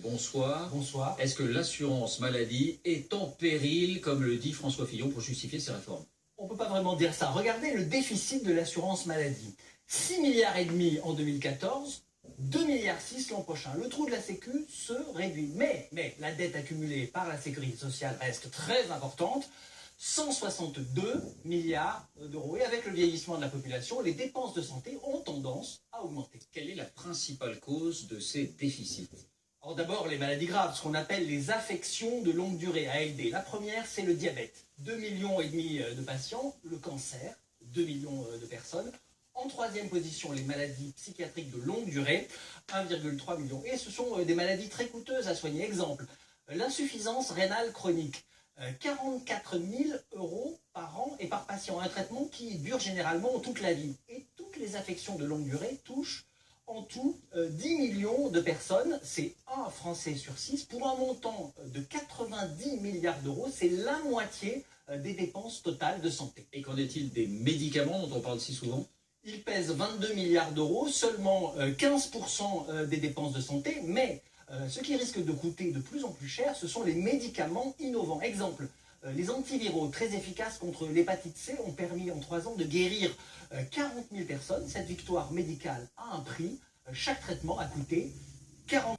Bonsoir. Bonsoir. Est-ce que l'assurance maladie est en péril, comme le dit François Fillon, pour justifier ces réformes? On ne peut pas vraiment dire ça. Regardez le déficit de l'assurance maladie. 6,5 milliards en 2014, 2,6 milliards l'an prochain. Le trou de la Sécu se réduit. Mais la dette accumulée par la sécurité sociale reste très importante. 162 milliards d'euros. Et avec le vieillissement de la population, les dépenses de santé ont tendance à augmenter. Quelle est la principale cause de ces déficits? Alors d'abord, les maladies graves, ce qu'on appelle les affections de longue durée, ALD. La première, c'est le diabète. 2,5 millions de patients. Le cancer, 2 millions de personnes. En troisième position, les maladies psychiatriques de longue durée, 1,3 million. Et ce sont des maladies très coûteuses à soigner. Exemple, l'insuffisance rénale chronique. 44 000 euros par an et par patient. Un traitement qui dure généralement toute la vie. Et toutes les affections de longue durée touchent en tout 10 millions de personnes. C'est un Français sur 6 pour un montant de 90 milliards d'euros. C'est la moitié des dépenses totales de santé. Et qu'en est-il des médicaments dont on parle si souvent? Ils pèsent 22 milliards d'euros, seulement 15% des dépenses de santé, mais ce qui risque de coûter de plus en plus cher, ce sont les médicaments innovants. Exemple, les antiviraux très efficaces contre l'hépatite C ont permis en 3 ans de guérir 40 000 personnes. Cette victoire médicale a un prix. Chaque traitement a coûté 45